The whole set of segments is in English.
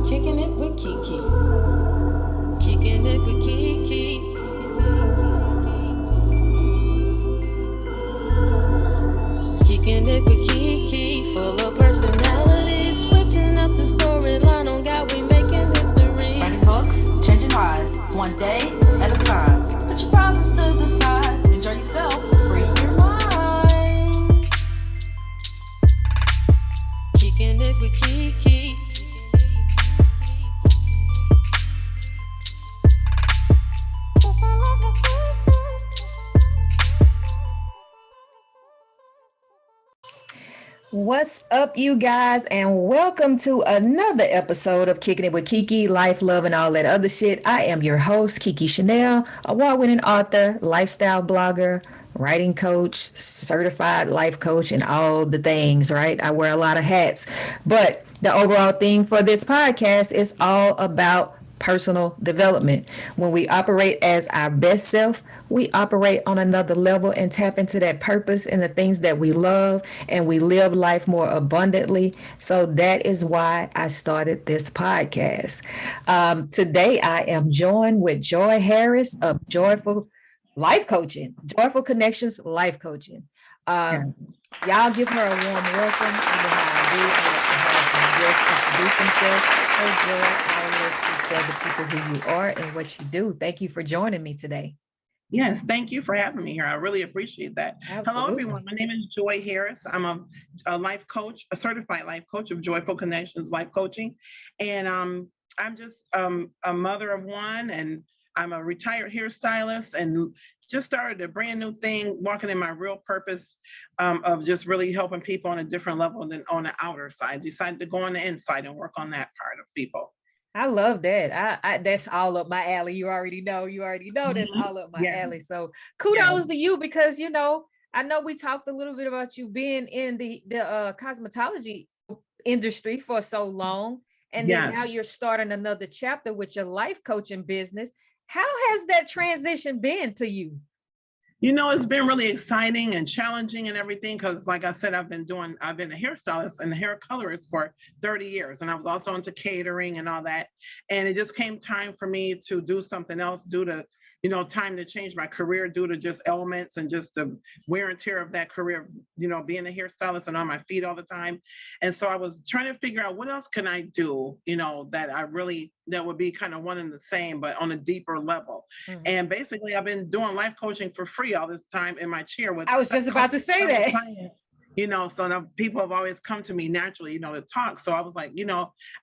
Kicking it with KeKe. Kicking it with KeKe. Kicking it with KeKe. Full of personality. Switching up the storyline on God, we making history. Writing books, changing lives, one day at a time. Put your problems to the side. Enjoy yourself. Free your mind. Kicking it with KeKe. What's up, you guys, and welcome to another episode of Kicking It with KeKe, Life, Love, and all that other shit. I am your host, KeKe Chanel, award-winning author, lifestyle blogger, writing coach, certified life coach, and all the things, right? I wear a lot of hats, but the overall theme for this podcast is all about personal development. When we operate as our best self, we operate on another level and tap into that purpose and the things that we love, and we live life more abundantly. So that is why I started this podcast. Today, I am joined with Joy Harris of Joyful Life Coaching, Joyful Connections Life Coaching. Y'all give her a warm welcome. You know how I do. I like to have guests introduce themselves. So Joy, I'll let you tell the people who you are and what you do. Thank you for joining me today. Yes, thank you for having me here. I really appreciate that. Absolutely. Hello, everyone. My name is Joy Harris. I'm a life coach, a certified life coach of Joyful Connections Life Coaching. And I'm just a mother of one, and I'm a retired hairstylist and just started a brand new thing, walking in my real purpose of just really helping people on a different level than on the outer side. Decided to go on the inside and work on that part of people. I love that. I that's all up my alley. You already know that's all up my alley. So kudos to you, because I know we talked a little bit about you being in the cosmetology industry for so long, and then now you're starting another chapter with your life coaching business. How has that transition been to you? It's been really exciting and challenging and everything, because like I said, I've been a hairstylist and a hair colorist for 30 years. And I was also into catering and all that. And it just came time for me to do something else due to, time to change my career due to just elements and just the wear and tear of that career, being a hairstylist and on my feet all the time. And so I was trying to figure out what else can I do, that would be kind of one and the same, but on a deeper level. Mm-hmm. And basically I've been doing life coaching for free all this time in my chair. I was just about to say that. So now people have always come to me naturally, to talk. So I was like,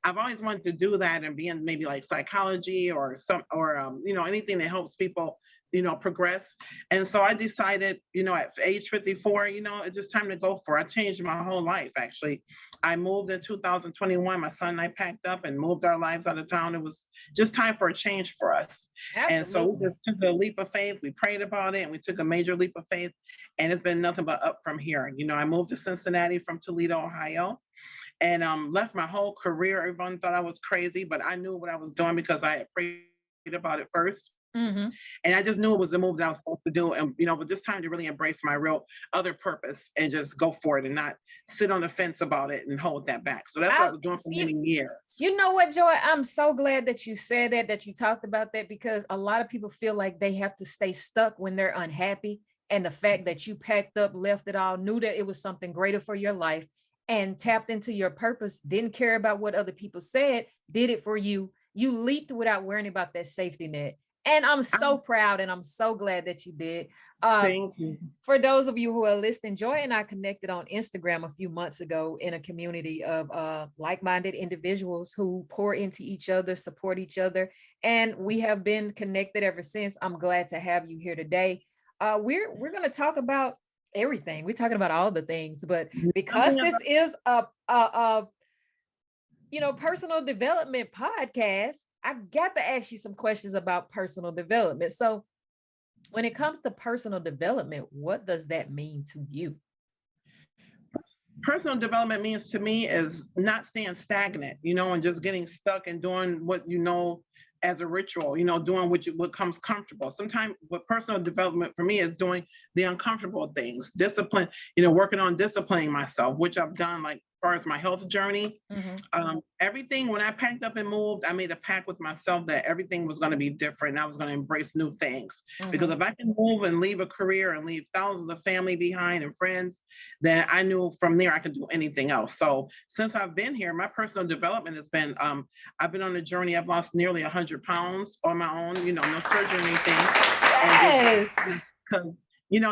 I've always wanted to do that and be in maybe like psychology or anything that helps people, progress. And so I decided, at age 54, it's just time to go for it. I changed my whole life, actually. I moved in 2021. My son and I packed up and moved our lives out of town. It was just time for a change for us. Absolutely. And so we just took a leap of faith. We prayed about it and we took a major leap of faith. And it's been nothing but up from here. I moved to Cincinnati from Toledo, Ohio, and left my whole career. Everyone thought I was crazy, but I knew what I was doing because I had prayed about it first. Mm-hmm. And I just knew it was the move that I was supposed to do. And, but this time to really embrace my real other purpose and just go for it and not sit on the fence about it and hold that back. So that's what I was doing for many years. You know what, Joy? I'm so glad that you said that you talked about that, because a lot of people feel like they have to stay stuck when they're unhappy. And the fact that you packed up, left it all, knew that it was something greater for your life and tapped into your purpose, didn't care about what other people said, did it for you. You leaped without worrying about that safety net. And I'm so proud and I'm so glad that you did. Thank you. For those of you who are listening, Joy and I connected on Instagram a few months ago in a community of like-minded individuals who pour into each other, support each other. And we have been connected ever since. I'm glad to have you here today. We're going to talk about everything. We're talking about all the things, but because this is a personal development podcast, I've got to ask you some questions about personal development. So when it comes to personal development, what does that mean to you? Personal development means to me is not staying stagnant, and just getting stuck and doing what as a ritual, doing what comes comfortable. Sometimes what personal development for me is doing the uncomfortable things, discipline, working on disciplining myself, which I've done like far as my health journey. Everything, when I packed up and moved, I made a pact with myself that everything was going to be different. And I was going to embrace new things. Because if I can move and leave a career and leave thousands of family behind and friends, then I knew from there I could do anything else. So since I've been here, my personal development has been, I've been on a journey. I've lost nearly 100 pounds on my own, no surgery or anything. Yes. Because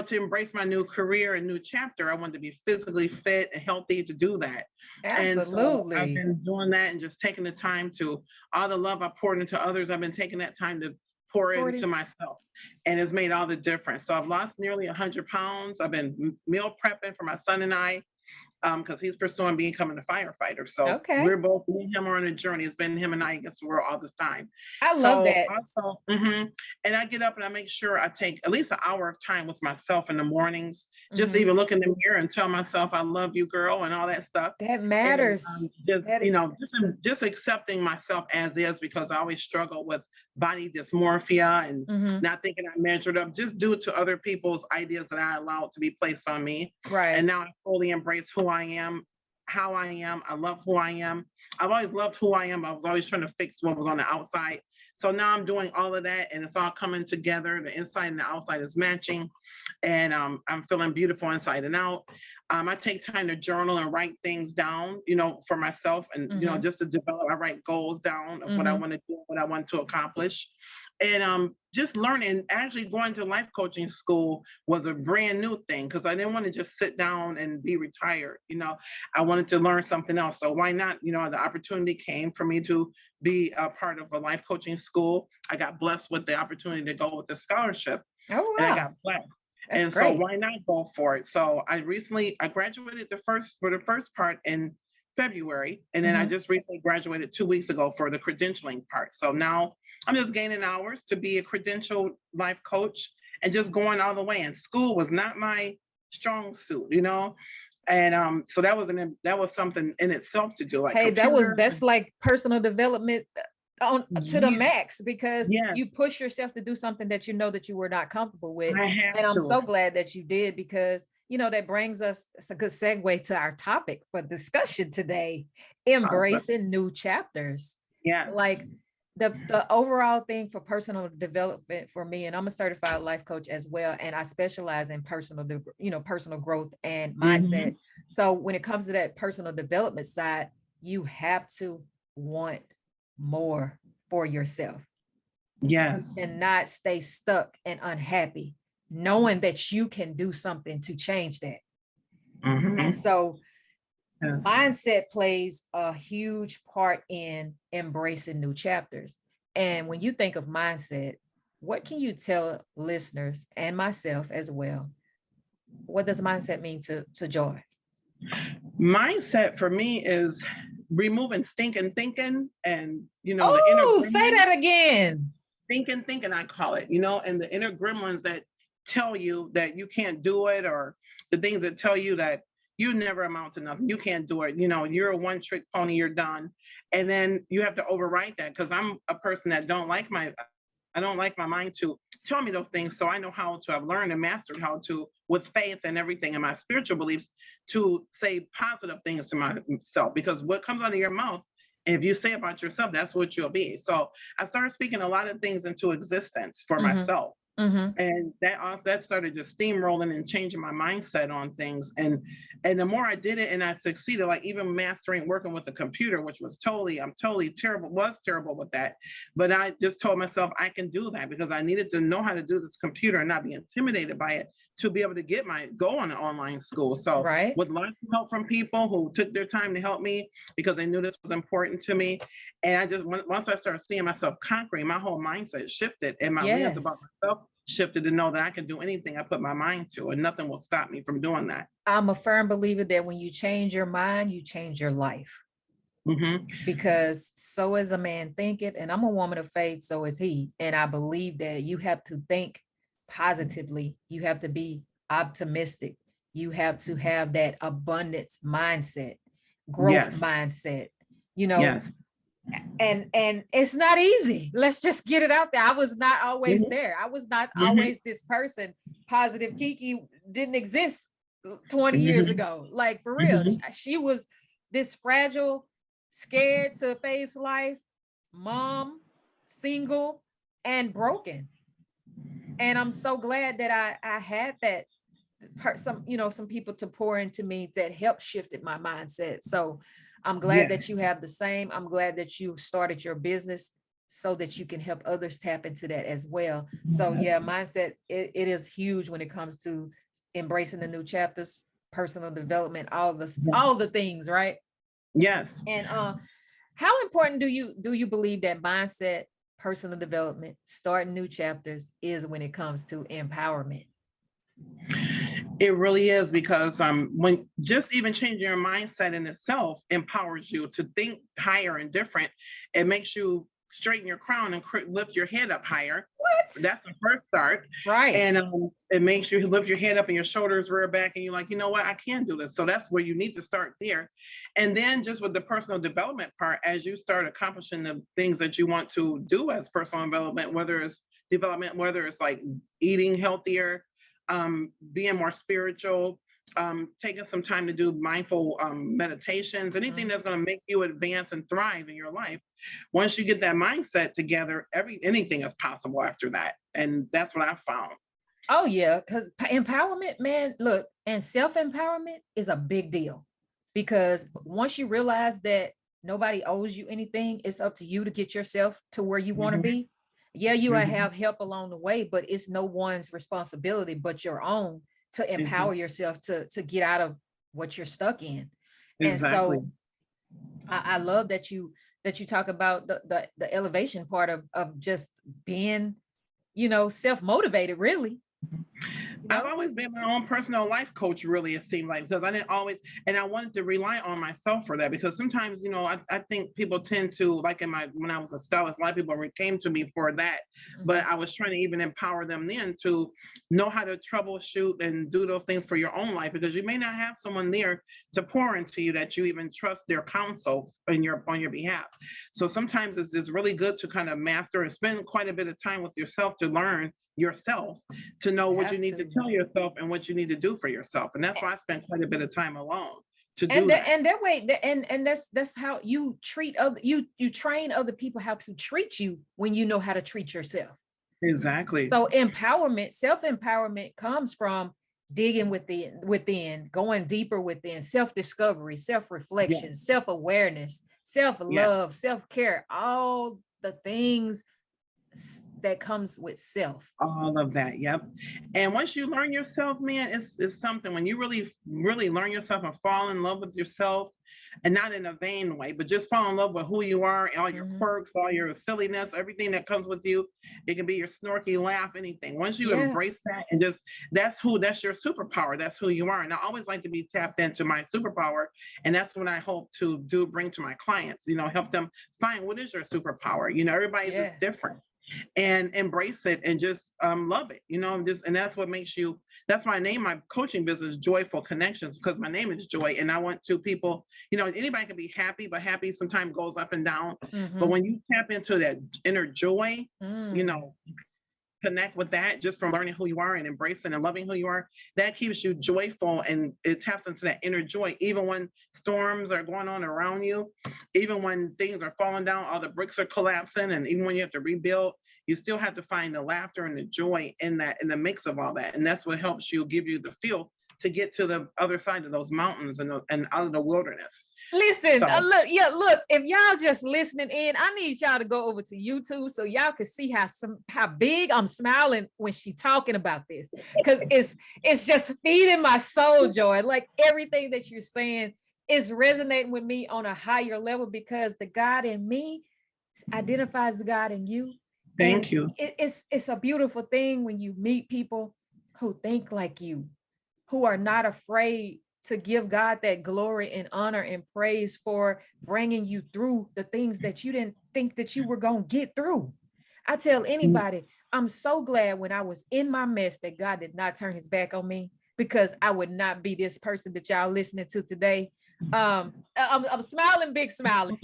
to embrace my new career and new chapter, I wanted to be physically fit and healthy to do that. Absolutely. And so I've been doing that and just taking the time to, all the love I poured into others, I've been taking that time to pour into myself. And it's made all the difference. So I've lost nearly 100 pounds. I've been meal prepping for my son and I, because he's pursuing becoming a firefighter. So we're both, me and him are on a journey. It's been him and I against the world all this time. I love that. Also, and I get up and I make sure I take at least an hour of time with myself in the mornings, just to even look in the mirror and tell myself, I love you, girl, and all that stuff. That matters. And, just accepting myself as is, because I always struggle with body dysmorphia and not thinking I measured up, just due to other people's ideas that I allowed to be placed on me. Right. And now I fully embrace who I am, how I am. I love who I am. I've always loved who I am. I was always trying to fix what was on the outside. So now I'm doing all of that, and it's all coming together. The inside and the outside is matching, and I'm feeling beautiful inside and out. I take time to journal and write things down, for myself, and just to develop. I write goals down of what I want to do, what I want to accomplish, and just learning. Actually, going to life coaching school was a brand new thing, because I didn't want to just sit down and be retired. I wanted to learn something else. So why not? The opportunity came for me to be a part of a life coaching school. I got blessed with the opportunity to go with the scholarship. Oh, wow. And I got blessed. That's and great. So why not go for it? So I graduated for the first part in February. And then I just recently graduated 2 weeks ago for the credentialing part. So now I'm just gaining hours to be a credentialed life coach and just going all the way. And school was not my strong suit, And so that was something in itself to do. Like, hey, that's like personal development to the max, because you push yourself to do something that that you were not comfortable with. And I'm so glad that you did, because that brings us, it's a good segue to our topic for discussion today: embracing new chapters. Yeah, like the overall thing for personal development for me, and I'm a certified life coach as well, and I specialize in personal growth and mindset. So when it comes to that personal development side, you have to want more for yourself. Yes. And not stay stuck and unhappy, knowing that you can do something to change that. And so mindset plays a huge part in embracing new chapters. And when you think of mindset, what can you tell listeners and myself as well? What does mindset mean to Joy? Mindset for me is removing stinking thinking and, the inner gremlins. Say that again. Thinking, I call it, and the inner gremlins that tell you that you can't do it, or the things that tell you that you never amount to nothing. You can't do it. You're a one-trick pony, you're done. And then you have to overwrite that, because I'm a person that I don't like my mind to tell me those things. So I know I've learned and mastered how to, with faith and everything and my spiritual beliefs, to say positive things to myself, because what comes out of your mouth, if you say about yourself, that's what you'll be. So I started speaking a lot of things into existence for myself. And that started just steamrolling and changing my mindset on things. And the more I did it and I succeeded, like even mastering working with a computer, which was I'm totally terrible with that. But I just told myself I can do that, because I needed to know how to do this computer and not be intimidated by it, to be able to go on an online school. So with lots of help from people who took their time to help me, because they knew this was important to me. And I just, once I started seeing myself conquering, my whole mindset shifted, and my lens about myself shifted to know that I can do anything I put my mind to, and nothing will stop me from doing that. I'm a firm believer that when you change your mind, you change your life. Because so is a man thinketh, and I'm a woman of faith, so is he. And I believe that you have to think positively. You have to be optimistic. You have to have that abundance mindset, growth mindset, and it's not easy. Let's just get it out there. I was not always there. I was not always this person. Positive KeKe didn't exist 20 years ago. Like, for real. She was this fragile, scared to face life, mom, single, and broken. And I'm so glad that I had that some, you know, some people to pour into me that helped shifted my mindset. So I'm glad that you Yes. have the same. I'm glad that you started your business so that you can help others tap into that as well. So yeah, Yes. mindset, it is huge when it comes to embracing the new chapters, personal development, all the things, right? Yes. And how important do you believe that mindset, personal development, starting new chapters is when it comes to empowerment? It really is, because when just even changing your mindset in itself empowers you to think higher and different. It makes you straighten your crown and lift your head up higher. What? That's the first start. Right. And it makes you lift your head up and your shoulders rear back, and you're like, you know what, I can do this. So that's where you need to start there. And then just with the personal development part, as you start accomplishing the things that you want to do as personal development, whether it's like eating healthier, being more spiritual, taking some time to do mindful meditations, anything that's going to make you advance and thrive in your life. Once you get that mindset together, anything is possible after that. And that's what I found. Oh yeah, because empowerment, man, look, and self-empowerment is a big deal, because once you realize that nobody owes you anything, it's up to you to get yourself to where you want to Mhm. be. Yeah, you Mhm. have help along the way, but it's no one's responsibility but your own to empower yourself to get out of what you're stuck in. And Exactly. so I love that you talk about the elevation part of just being, you know, self-motivated, really. You I've know? always been my own personal life coach, really, it seemed like, because I didn't always, and I wanted to rely on myself for that, because sometimes, you know, I think people tend to, like when I was a stylist, a lot of people came to me for that, but I was trying to even empower them then to know how to troubleshoot and do those things for your own life, because you may not have someone there to pour into you that you even trust their counsel on your behalf. So sometimes it's just really good to kind of master and spend quite a bit of time with yourself to learn yourself, to know what you need to tell yourself and what you need to do for yourself. And that's why I spent quite a bit of time alone to do that. And that way, and that's how you treat other, you train other people how to treat you when you know how to treat yourself. Exactly. So empowerment, self-empowerment comes from digging within, going deeper within, self-discovery, self-reflection, Yes. self-awareness, self-love, self-care, all the things that comes with self. All of that. Yep. And once you learn yourself, man, it's something. When you really, really learn yourself and fall in love with yourself, and not in a vain way, but just fall in love with who you are, all your quirks, all your silliness, everything that comes with you. It can be your snorky laugh, anything. Once you embrace that and just, that's your superpower. That's who you are. And I always like to be tapped into my superpower. And that's what I hope to bring to my clients, you know, help them find what is your superpower. You know, everybody's is different. And embrace it and just love it, you know, and that's what makes you, that's why I name my coaching business Joyful Connections, because my name is Joy, and I want to people, you know, anybody can be happy, but happy sometimes goes up and down. But when you tap into that inner joy, you know, connect with that just from learning who you are and embracing and loving who you are, that keeps you joyful, and it taps into that inner joy, even when storms are going on around you, even when things are falling down, all the bricks are collapsing, and even when you have to rebuild, you still have to find the laughter and the joy in that, in the mix of all that. And that's what helps you, give you the feel to get to the other side of those mountains and out of the wilderness. Listen, look, if y'all just listening in, I need y'all to go over to YouTube so y'all can see how big I'm smiling when she talking about this, because it's just feeding my soul, Joy. Like everything that you're saying is resonating with me on a higher level, because the God in me identifies the God in you. Thank you. It's a beautiful thing when you meet people who think like you, who are not afraid to give God that glory and honor and praise for bringing you through the things that you didn't think that you were going to get through. I tell anybody, I'm so glad when I was in my mess that God did not turn his back on me, because I would not be this person that y'all listening to today. I'm smiling, big smiling.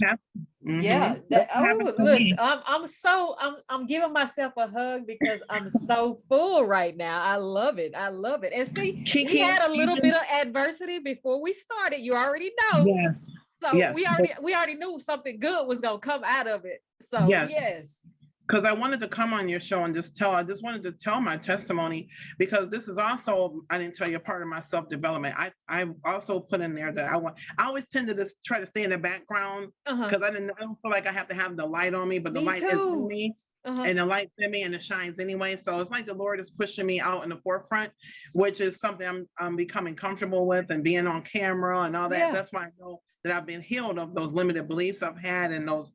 Yeah. Listen, I'm giving myself a hug because I'm so full right now. I love it. And see, KeKe, we had a little bit of adversity before we started. You already know. Yes. So Yes. we already knew something good was gonna come out of it. So Yes. yes. Because I wanted to come on your show and I just wanted to tell my testimony, because this is also, I didn't tell you, a part of my self-development. I also put in there that I always tend to just try to stay in the background, because I don't feel like I have to have the light on me, but the light is in me. And the light's in me and it shines anyway. So it's like the Lord is pushing me out in the forefront, which is something I'm becoming comfortable with, and being on camera and all that. Yeah. That's why I know that I've been healed of those limited beliefs I've had, and those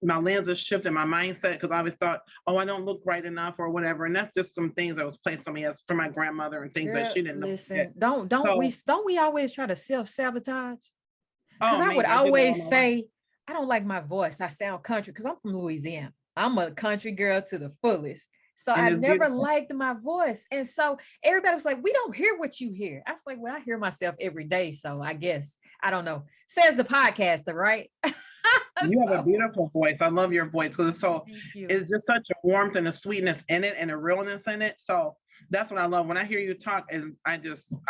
my lens has shifted, my mindset, because I always thought, oh, I don't look right enough or whatever. And that's just some things that was placed on me as from my grandmother and things that she didn't know. Listen, don't we always try to self-sabotage? Because I would maybe. always say, I don't like my voice. I sound country because I'm from Louisiana. I'm a country girl to the fullest. So And I it's never beautiful. liked my voice. And so everybody was like, we don't hear what you hear. I was like, well, I hear myself every day. So I guess, I don't know. Says the podcaster, right? You have a beautiful voice. I love your voice, because it's just such a warmth and a sweetness in it and a realness in it. So that's what I love. When I hear you talk, and I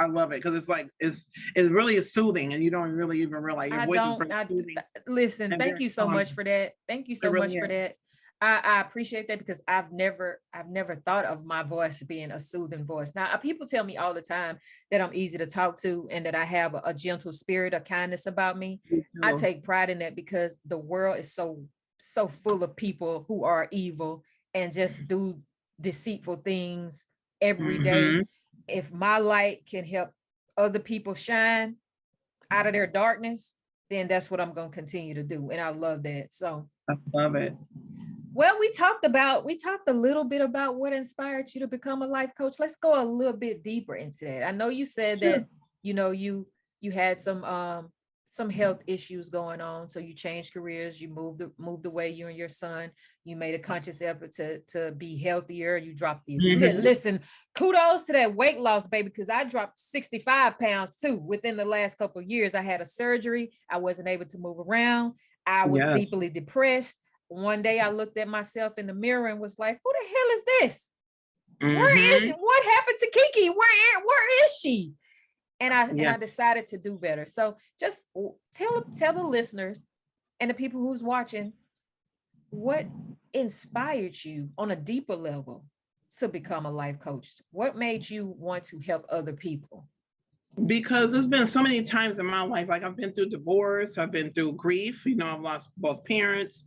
love it, because it's like it really is soothing, and you don't really even realize your voice is very soothing. Listen, thank you so much for that. Thank you so much for that. I appreciate that, because I've never thought of my voice being a soothing voice. Now, people tell me all the time that I'm easy to talk to and that I have a gentle spirit of kindness about me. I take pride in that, because the world is so full of people who are evil and just do deceitful things every day. If my light can help other people shine out of their darkness, then that's what I'm going to continue to do. And I love that. So I love it. Well, we talked a little bit about what inspired you to become a life coach. Let's go a little bit deeper into that. I know you said that, you had some health issues going on. So you changed careers, you moved away, you and your son, you made a conscious effort to be healthier. You dropped the, listen, kudos to that weight loss, baby, because I dropped 65 pounds too. Within the last couple of years, I had a surgery. I wasn't able to move around. I was deeply depressed. One day I looked at myself in the mirror and was like, who the hell is this? Where is she? What happened to KeKe? Where is she? And I decided to do better. So just tell the listeners and the people who's watching, what inspired you on a deeper level to become a life coach? What made you want to help other people? Because there's been so many times in my life, like I've been through divorce, I've been through grief, I've lost both parents,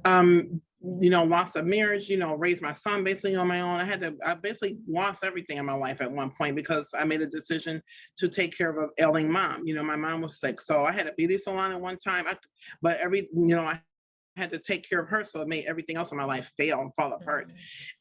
lost a marriage, raised my son basically on my own. I basically lost everything in my life at one point, because I made a decision to take care of an ailing mom. My mom was sick. So I had a beauty salon at one time, I had to take care of her, so it made everything else in my life fail and fall apart.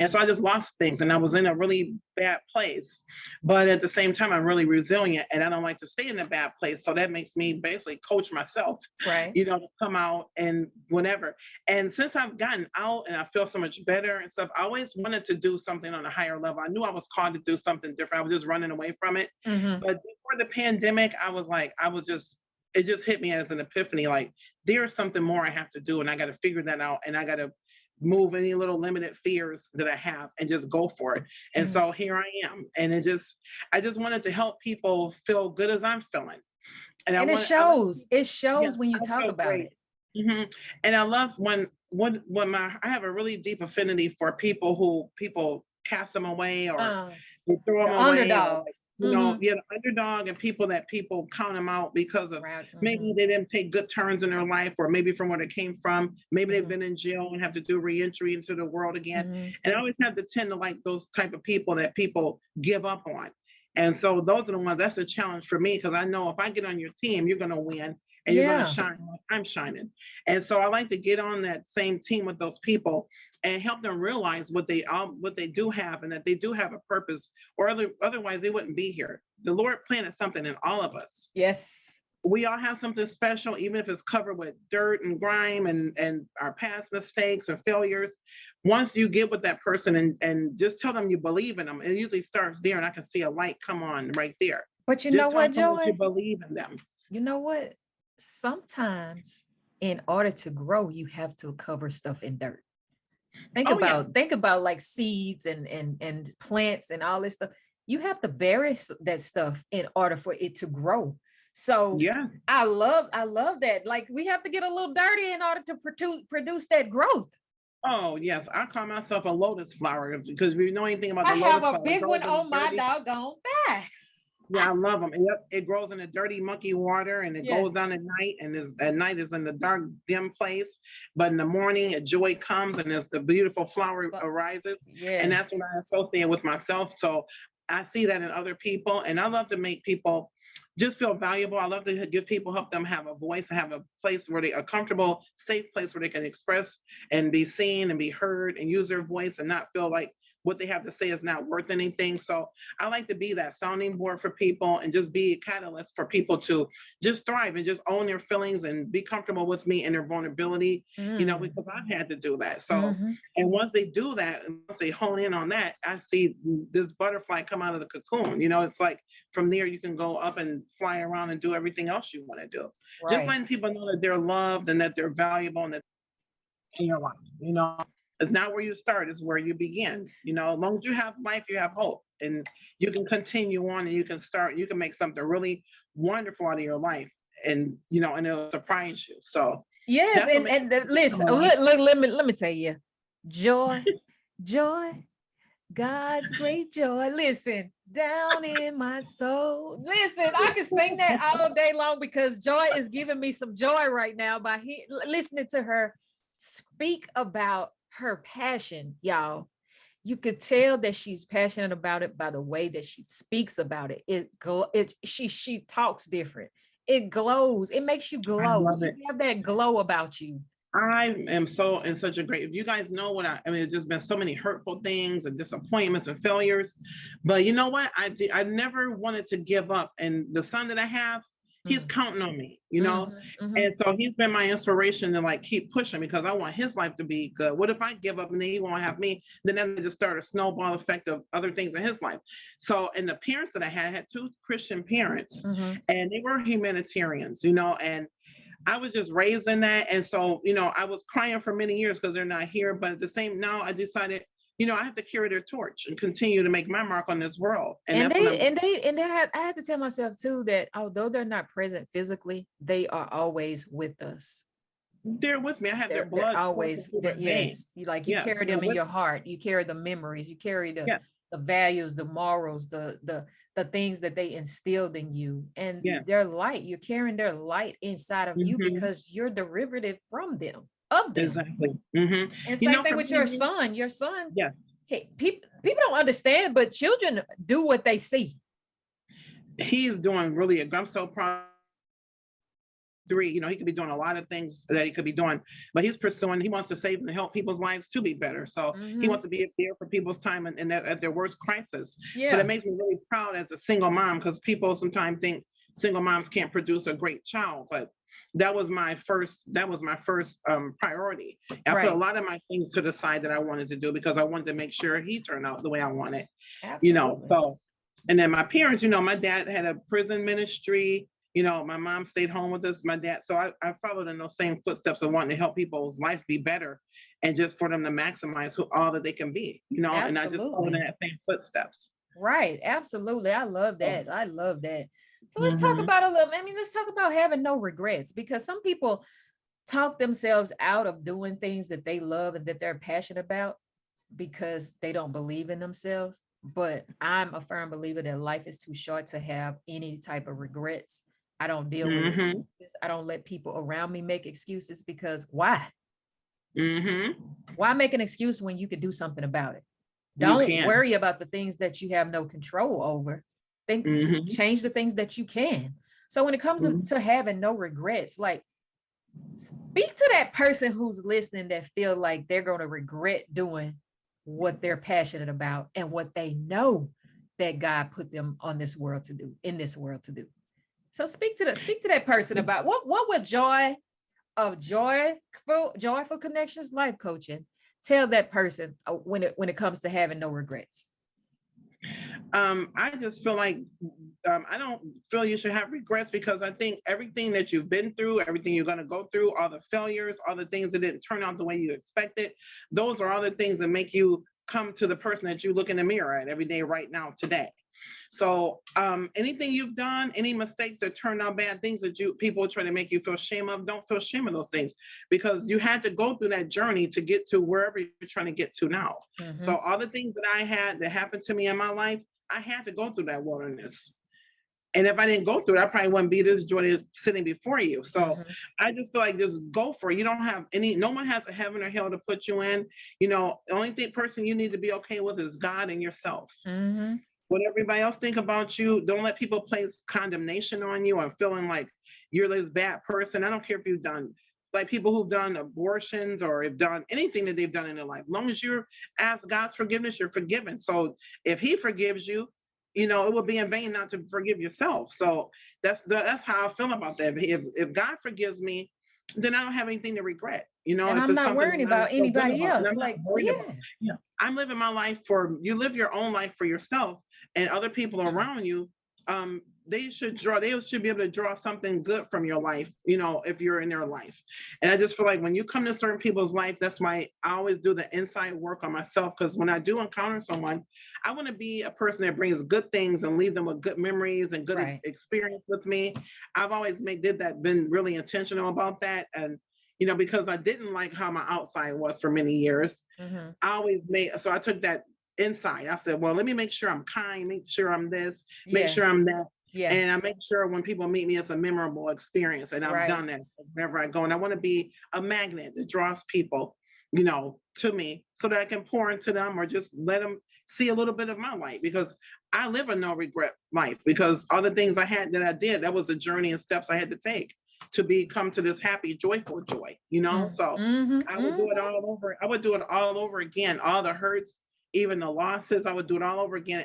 And so I just lost things, and I was in a really bad place. But at the same time, I'm really resilient, and I don't like to stay in a bad place. So that makes me basically coach myself, right? To come out and whatever. And since I've gotten out and I feel so much better and stuff, I always wanted to do something on a higher level. I knew I was called to do something different. I was just running away from it. But before the pandemic, it just hit me as an epiphany, like there's something more I have to do, and I got to figure that out, and I got to move any little limited fears that I have and just go for it. And so here I am. And I just wanted to help people feel good as I'm feeling. And it shows when you talk about it. And I love I have a really deep affinity for people cast them away or they throw them away. Underdogs. The underdog, and people count them out because of maybe they didn't take good turns in their life, or maybe from where they came from, maybe they've been in jail and have to do reentry into the world again. And I always have to tend to like those type of people that people give up on. And so those are the ones, that's a challenge for me, because I know if I get on your team, you're going to win and you're going to shine like I'm shining. And so I like to get on that same team with those people and help them realize what they do have, and that they do have a purpose, or otherwise they wouldn't be here. The Lord planted something in all of us. Yes. We all have something special, even if it's covered with dirt and grime and our past mistakes and failures. Once you get with that person and just tell them you believe in them, it usually starts there, and I can see a light come on right there. But you know what, Joy? You believe in them. You know what? Sometimes in order to grow, you have to cover stuff in dirt. Think about like seeds and plants and all this stuff. You have to bury that stuff in order for it to grow. So Yeah. I love that. Like we have to get a little dirty in order to produce that growth. Oh yes, I call myself a lotus flower because if you know anything about I the have lotus a flower, big one on my dirty, doggone back. yeah, I love them. Yep, it grows in a dirty, mucky water, and it Yes. goes down at night. And at night is in the dark, dim place, but in the morning, a joy comes, and as the beautiful flower arises, and that's Yes. what I associate with myself. So I see that in other people, and I love to make people just feel valuable. I love to give people, help them have a voice, have a place where they a comfortable, safe place where they can express and be seen and be heard and use their voice and not feel like what they have to say is not worth anything. So I like to be that sounding board for people and just be a catalyst for people to just thrive and just own their feelings and be comfortable with me and their vulnerability, you know, because I've had to do that. So, and once they do that, and once they hone in on that, I see this butterfly come out of the cocoon. You know, it's like from there you can go up and fly around and do everything else you want to do. Right. Just letting people know that they're loved and that they're valuable and that in your life, you know. It's not where you start, it's where you begin. You know, as long as you have life, you have hope. And you can continue on and you can start, you can make something really wonderful out of your life. And you know, and it'll surprise you. So yes, listen, let me tell you, joy, God's great joy. Listen, down in my soul. Listen, I can sing that all day long because Joy is giving me some joy right now by listening to her speak about her passion, y'all. You could tell that she's passionate about it by the way that she speaks about it. She talks different. It glows. It makes you glow. You have that glow about you. I am so in such a great, if you guys know what I mean, it's just been so many hurtful things and disappointments and failures. But you know what? I never wanted to give up. And the son that I have, he's counting on me, you know? And so he's been my inspiration to like keep pushing because I want his life to be good. What if I give up and then he won't have me? Then I just start a snowball effect of other things in his life. So, and the parents that I had two Christian parents and they were humanitarians, you know, and I was just raised in that. And so, you know, I was crying for many years because they're not here. But at the same, now I decided, you know, I have to carry their torch and continue to make my mark on this world. I had to tell myself too that although they're not present physically, they are always with us. They're with me. I have their blood. Always, yes. You carry them in your heart. You carry the memories. You carry the values, the morals, the things that they instilled in you, and their light. You're carrying their light inside of you because you're derivative from them. Of them. Exactly. And same thing with your son. Your son. Yeah. Hey, people don't understand, but children do what they see. He's doing really. I'm so proud. You know, he could be doing a lot of things that he could be doing, but he's pursuing. He wants to save and help people's lives to be better. So he wants to be there for people's time and at their worst crisis. Yeah. So that makes me really proud as a single mom because people sometimes think single moms can't produce a great child, but that was my first priority. I put a lot of my things to the side that I wanted to do because I wanted to make sure he turned out the way I wanted. Absolutely. You know, so, and then my parents, you know, my dad had a prison ministry, you know, my mom stayed home with us, my dad. So I followed in those same footsteps of wanting to help people's lives be better and just for them to maximize all that they can be, you know, and I just followed in that same footsteps. Right. Absolutely. I love that. I love that. So let's talk about let's talk about having no regrets, because some people talk themselves out of doing things that they love and that they're passionate about because they don't believe in themselves. But I'm a firm believer that life is too short to have any type of regrets. I don't deal with excuses. I don't let people around me make excuses because why? Why make an excuse when you could do something about it? Don't worry about the things that you have no control over. Change the things that you can. So when it comes to having no regrets, like speak to that person who's listening that feel like they're going to regret doing what they're passionate about and what they know that God put them in this world to do. So speak to that person about what would Joy of Joyful Connections life coaching tell that person when it comes to having no regrets. I just feel like I don't feel you should have regrets because I think everything that you've been through, everything you're going to go through, all the failures, all the things that didn't turn out the way you expected, those are all the things that make you come to the person that you look in the mirror at every day right now today. So anything you've done, any mistakes that turned out bad, things that people are trying to make you feel shame of, don't feel shame of those things, because you had to go through that journey to get to wherever you're trying to get to now. So all the things that I had that happened to me in my life, I had to go through that wilderness. And if I didn't go through it, I probably wouldn't be this joy that's sitting before you. So I just feel like just go for it. You don't have no one has a heaven or hell to put you in. You know, the only person you need to be okay with is God and yourself. What everybody else think about you, don't let people place condemnation on you or feeling like you're this bad person. I don't care if you've done, like people who've done abortions or have done anything that they've done in their life. As long as you ask God's forgiveness, you're forgiven. So if he forgives you, you know, it will be in vain not to forgive yourself. So that's how I feel about that. If God forgives me, then I don't have anything to regret. You know, and if I'm it's not something worrying about anybody else. Like, I'm living my life you live your own life for yourself, and other people around you, they should be able to draw something good from your life, you know, if you're in their life. And I just feel like when you come to certain people's life, that's why I always do the inside work on myself. Because when I do encounter someone, I want to be a person that brings good things and leave them with good memories and good experience with me. I've always been really intentional about that. And you know, because I didn't like how my outside was for many years, so I took that inside. I said, well, let me make sure I'm kind, make sure I'm this, make sure I'm that. And I make sure when people meet me, it's a memorable experience. And I've done that wherever I go. And I want to be a magnet that draws people, you know, to me so that I can pour into them or just let them see a little bit of my life, because I live a no regret life, because all the things I did, that was the journey and steps I had to take to come to this happy, joyful joy, you know? So I would do it all over. I would do it all over again. All the hurts, even the losses, I would do it all over again.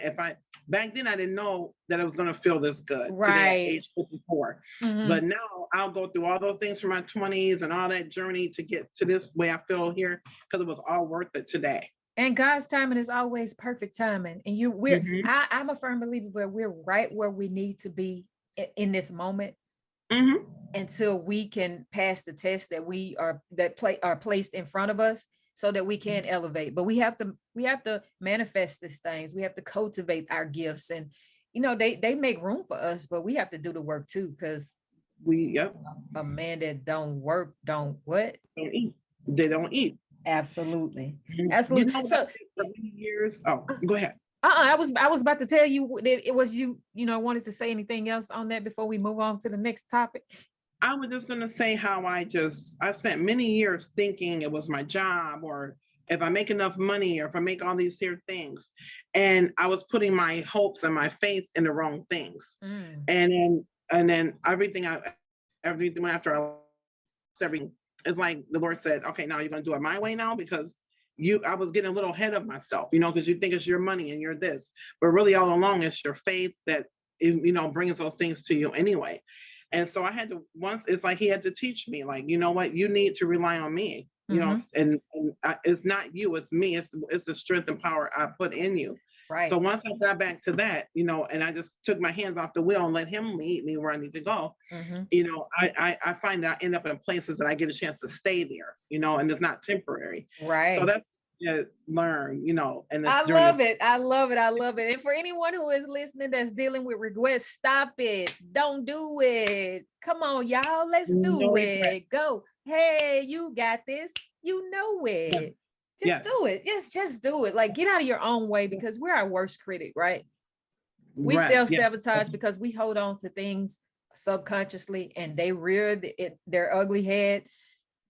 Back then I didn't know that it was going to feel this good today at age 54. But now I'll go through all those things from my 20s and all that journey to get to this way I feel here, because it was all worth it today. And God's timing is always perfect timing. And I'm a firm believer where we're right where we need to be in this moment. Until we can pass the test that are placed in front of us, so that we can elevate. But we have to manifest these things. We have to cultivate our gifts, and you know, they make room for us, but we have to do the work too, because a man that don't work don't eat. They don't eat. Absolutely. You know, so for many years. Oh, go ahead. I was about to tell you that it was you know, wanted to say anything else on that before we move on to the next topic. I was just going to say how I spent many years thinking it was my job, or if I make enough money, or if I make all these here things. And I was putting my hopes and my faith in the wrong things. And then everything after everything, it's like the Lord said, okay, now you're going to do it my way now, because I was getting a little ahead of myself, you know, because you think it's your money and you're this, but really all along it's your faith that, you know, brings those things to you anyway. And so I had to, it's like he had to teach me, like, you know what, you need to rely on me, you know, and it's not you, it's me, it's the strength and power I put in you. Right. So once I got back to that, you know, and I just took my hands off the wheel and let him lead me where I need to go, you know, I find that I end up in places that I get a chance to stay there, you know, and it's not temporary. Right. So that's learn, you know, and I love it. And for anyone who is listening that's dealing with regret, stop it. Don't do it. Come on, y'all. Let's do it. Go. Hey, you got this. You know it. Just do it. Just do it. Like, get out of your own way, because we're our worst critic, right? We self-sabotage because we hold on to things subconsciously, and they rear their ugly head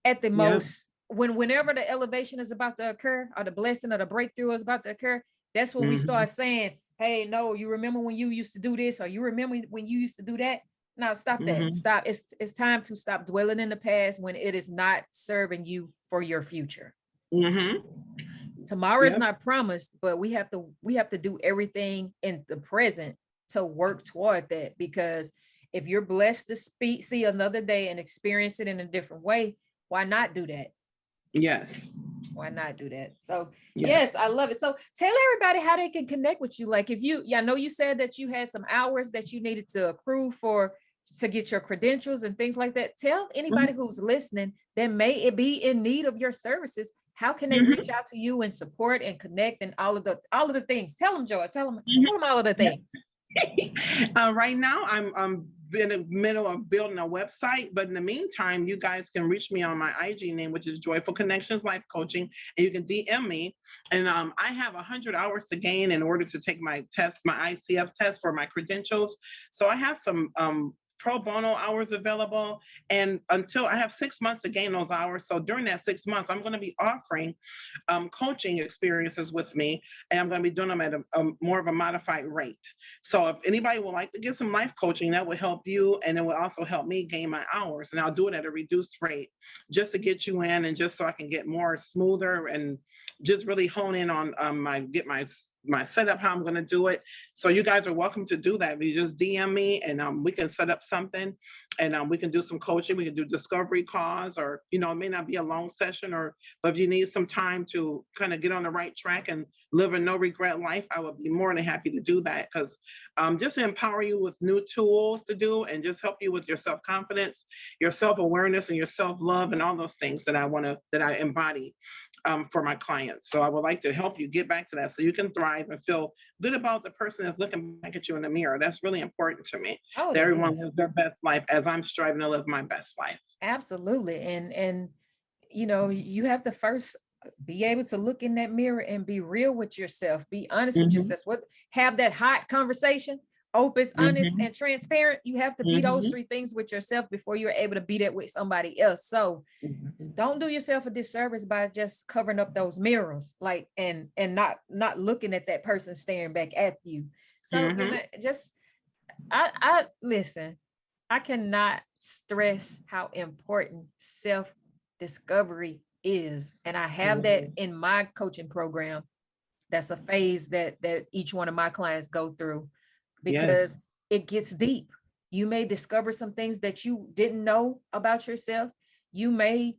at the most. Whenever the elevation is about to occur, or the blessing or the breakthrough is about to occur, that's when we start saying, hey, no, you remember when you used to do this, or you remember when you used to do that? No, stop that. Stop. It's time to stop dwelling in the past when it is not serving you for your future. Tomorrow is not promised, but we have to do everything in the present to work toward that, because if you're blessed to see another day and experience it in a different way, why not do that? Yes. Why not do that? So yes, I love it. So tell everybody how they can connect with you. Like, if I know you said that you had some hours that you needed to accrue for to get your credentials and things like that. Tell anybody who's listening that may be in need of your services, how can they reach out to you and support and connect and all of the things? Tell them, Joy. Tell them all of the things. Right now, I'm in the middle of building a website, but in the meantime, you guys can reach me on my IG name, which is Joyful Connections Life Coaching, and you can DM me. And I have 100 hours to gain in order to take my test, my ICF test for my credentials. So I have some pro bono hours available, and until I have 6 months to gain those hours. So during that 6 months, I'm going to be offering coaching experiences with me, and I'm going to be doing them at a more of a modified rate. So if anybody would like to get some life coaching, that would help you, and it will also help me gain my hours. And I'll do it at a reduced rate just to get you in, and just so I can get more smoother and just really hone in on my setup, how I'm going to do it. So you guys are welcome to do that. You just DM me, and we can set up something, and we can do some coaching. We can do discovery calls, or it may not be a long session, but if you need some time to kind of get on the right track and live a no regret life, I would be more than happy to do that, because just to empower you with new tools to do, and just help you with your self-confidence, your self-awareness, and your self-love, and all those things that I embody for my clients. So I would like to help you get back to that, so you can thrive and feel good about the person that's looking back at you in the mirror. That's really important to me. Oh, that everyone lives their best life as I'm striving to live my best life. Absolutely. And you have to first be able to look in that mirror and be real with yourself. Be honest with yourself. Have that hot conversation, open, honest, and transparent. You have to be those three things with yourself before you're able to be that with somebody else. So don't do yourself a disservice by just covering up those mirrors, and not looking at that person staring back at you. So I listen, I cannot stress how important self-discovery is. And I have that in my coaching program. That's a phase that each one of my clients go through, because it gets deep. You may discover some things that you didn't know about yourself. You may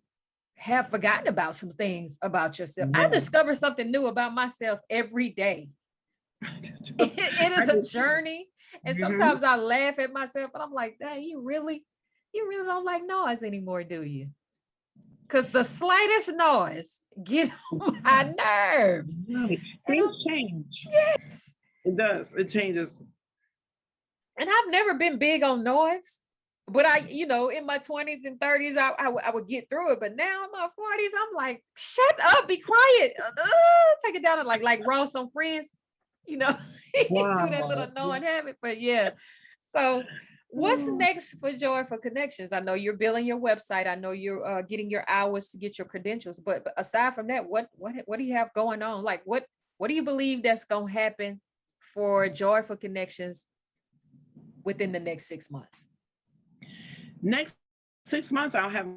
have forgotten about some things about yourself. I discover something new about myself every day. It is a journey. And sometimes I laugh at myself, and I'm like, "Dang, you really don't like noise anymore, do you?" Because the slightest noise get on my nerves. Things change. Yes. It does. It changes. And I've never been big on noise, but in my 20s and 30s, I would get through it. But now in my 40s, I'm like, shut up, be quiet. Take it down, and like Ross on Friends, do that little annoying habit. But yeah. So what's next for Joyful Connections? I know you're building your website. I know you're getting your hours to get your credentials. But aside from that, what do you have going on? Like what do you believe that's gonna happen for Joyful Connections within the next 6 months? Next 6 months, I'll have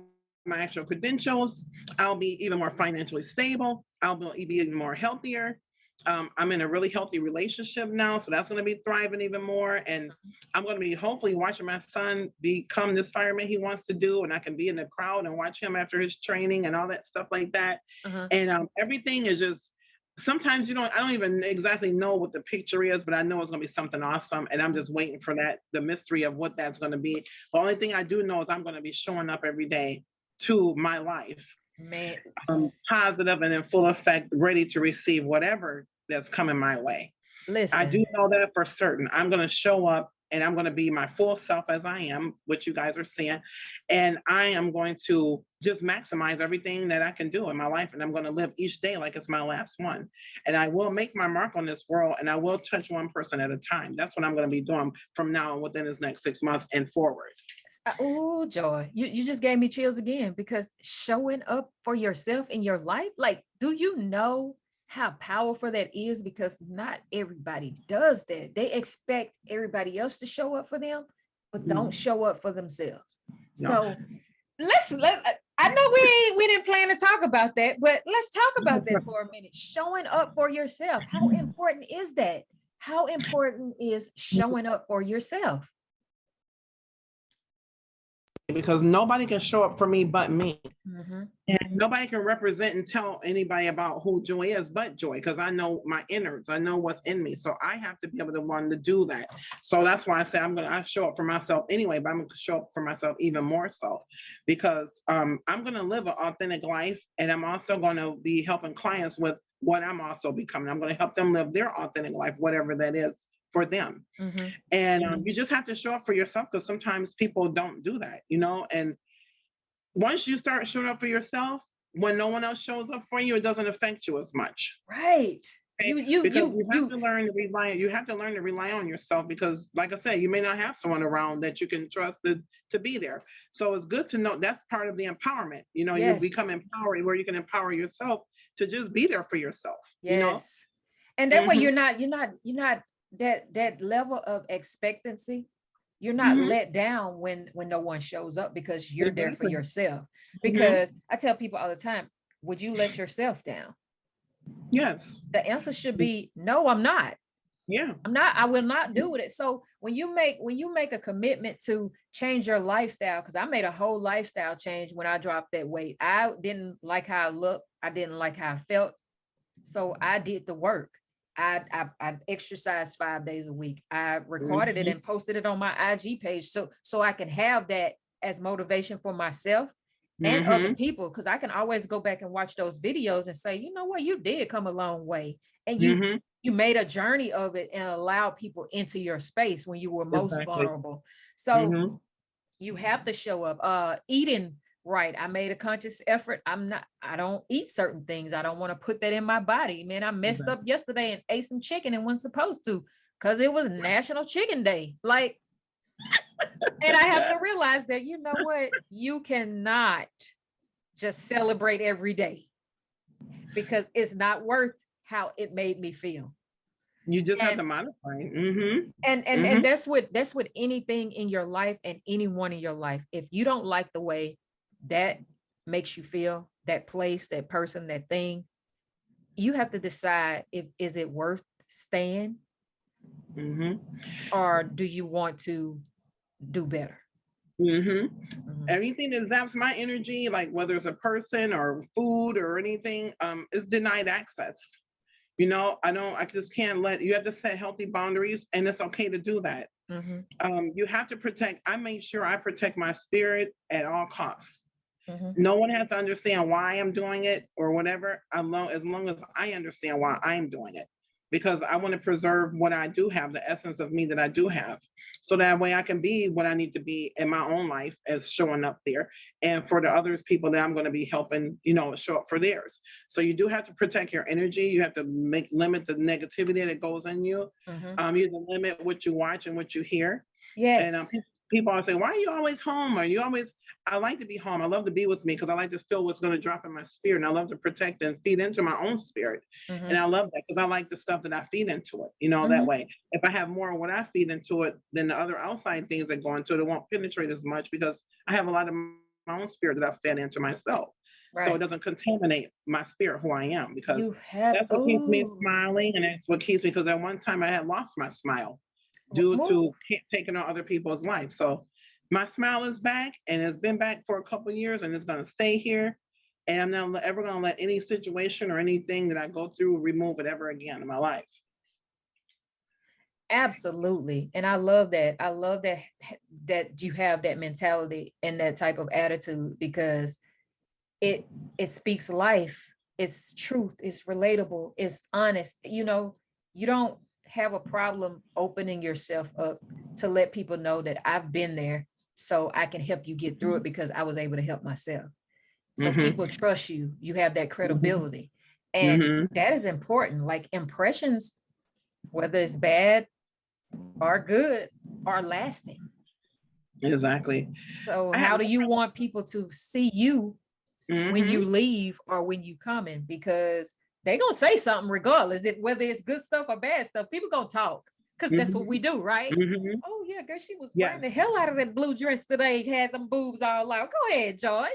my actual credentials. I'll be even more financially stable. I'll be even more healthier. I'm in a really healthy relationship now, so that's going to be thriving even more. And I'm going to be hopefully watching my son become this fireman he wants to do, and I can be in the crowd and watch him after his training and all that stuff like that. And everything is just, sometimes I don't even exactly know what the picture is, but I know it's going to be something awesome, and I'm just waiting for the mystery of what that's going to be. The only thing I do know is I'm going to be showing up every day to my life, positive and in full effect, ready to receive whatever that's coming my way. Listen, I do know that for certain. I'm going to show up, and I'm going to be my full self as I am, which you guys are seeing. And I am going to just maximize everything that I can do in my life. And I'm going to live each day like it's my last one. And I will make my mark on this world, and I will touch one person at a time. That's what I'm going to be doing from now on within this next 6 months and forward. Oh, Joy, you just gave me chills again, because showing up for yourself in your life, like, do you know how powerful that is? Because not everybody does that. They expect everybody else to show up for them, but don't show up for themselves. No. So I know we didn't plan to talk about that, but let's talk about that for a minute. Showing up for yourself. How important is that? How important is showing up for yourself? because nobody can show up for me but me. Mhm. And nobody can represent and tell anybody about who Joy is but Joy, because I know my innards, I know what's in me. So I have to be able to want to do that. So that's why I say I show up for myself anyway, but I'm going to show up for myself even more so, because I'm going to live an authentic life, and I'm also going to be helping clients with what I'm also becoming. I'm going to help them live their authentic life, whatever that is for them. Mhm. And you just have to show up for yourself, because sometimes people don't do that, and once you start showing up for yourself, when no one else shows up for you, it doesn't affect you as much. Right. Okay? Because you have to learn to rely. You have to learn to rely on yourself, because, like I said, you may not have someone around that you can trust to be there. So it's good to know that's part of the empowerment. You become Yes. empowered, where you can empower yourself to just be there for yourself. Yes. And that way Mhm. you're not that level of expectancy. You're not Mhm. let down when no one shows up, because you're there for Exactly. yourself. Mhm. Because I tell people all the time, would you let yourself down? Yes. The answer should be no, I'm not. Yeah. I will not do it. So when you make a commitment to change your lifestyle, because I made a whole lifestyle change when I dropped that weight. I didn't like how I looked. I didn't like how I felt. So I did the work. I exercised 5 days a week. I recorded it Mhm. and posted it on my IG page, so I can have that as motivation for myself and other Mhm. people, because I can always go back and watch those videos and say, you know what, you did come a long way, and Mhm. you made a journey of it and allowed people into your space when you were most Exactly. vulnerable. So Mhm. you have to show up. Eating right, I made a conscious effort. I don't eat certain things. I don't want to put that in my body. Man, I messed up Exactly. yesterday and ate some chicken and wasn't supposed to, because it was National Chicken Day. Like, and I have to realize that, you know what, you cannot just celebrate every day, because it's not worth how it made me feel. You just have And to modify it. Mhm. and that's with anything in your life and anyone in your life. If you don't like the way that makes you feel, that place, that person, that thing, you have to decide, if is it worth staying, Mhm. or do you want to do better? Mhm. Mhm. Anything that zaps my energy, like whether it's a person or food or anything, is denied access. I just can't you have to set healthy boundaries, and it's okay to do that. Mhm. You have to I make sure I protect my spirit at all costs. Mhm. No one has to understand why I'm doing it or whatever, as long as I understand why I'm doing it. Because I want to preserve what I do have, the essence of me that I do have. So that way I can be what I need to be in my own life as showing up there. And for the others people that I'm going to be helping, show up for theirs. So you do have to protect your energy. You have to limit the negativity that goes in you. Mhm. You have to limit what you watch and what you hear. And Yes. people always say, why are you always home? Are you always, I like to be home. I love to be with me, because I like to feel what's going to drop in my spirit. And I love to protect and feed into my own spirit. And Mhm. I love that, because I like the stuff that I feed into it, that Mhm. way. If I have more of what I feed into it than the other outside things that go into it, it won't penetrate as much, because I have a lot of my own spirit that I fed into myself. So it Right. doesn't contaminate my spirit, who I am, You because have, that's what keeps me oh, smiling. And that's what keeps me, because at one time I had lost my smile due move. to taking on other people's life. So my smile is back, and it's been back for a couple of years, and it's going to stay here. And I'm not ever going to let any situation or anything that I go through remove it ever again in my life. Absolutely. And I love that. I love that you have that mentality and that type of attitude, because it speaks life. It's truth. It's relatable. It's honest. You don't have a problem opening yourself up to let people know that I've been there, so I can help you get through it, because I was able to help myself. So Mm-hmm. people trust you. You have that Mm-hmm. credibility. And Mm-hmm. that is important. Like, impressions, whether it's bad or good, are lasting. Exactly. So I have how do no you want people to see you problem. when you Mm-hmm. leave or when you coming? Because they gonna say something regardless, whether it's good stuff or bad stuff. People gonna talk, because that's what Mm-hmm. we do, right? Mm-hmm. Oh yeah, girl, she was wearing the Yes. hell out of that blue dress today, had them boobs all out. Go ahead, Joy.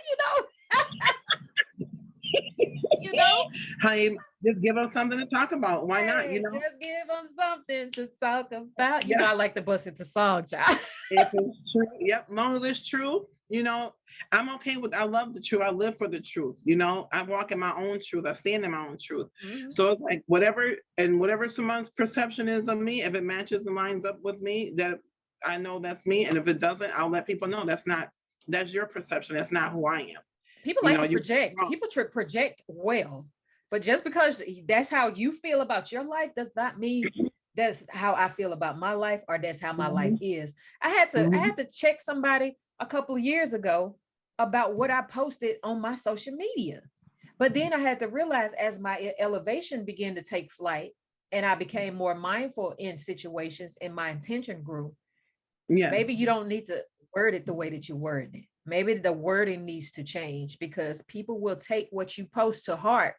You know, Honey, just give us something to talk about. Why not? hey, just give them something to talk about. Yeah. I like to bust into song, child. If it's true, yep. As long as it's true, You know, I'm okay with, I love the truth. I live for the truth. You know, I walk in my own truth. I stand in my own truth. Mhm. So it's like whatever, and whatever someone's perception is of me, if it matches and lines up with me, that I know that's me. And if it doesn't, I'll let people know that's not, that's your perception. That's not who I am. People You like know, to you project. wrong. People project well, but just because that's how you feel about your life does not mean that's how I feel about my life, or that's how my life Mhm, is. I mhm. had to check somebody a couple of years ago about what I posted on my social media. But then I had to realize, as my elevation began to take flight and I became more mindful in situations and my intention grew, maybe Yes, you don't need to word it the way that you word it. Maybe the wording needs to change, because people will take what you post to heart,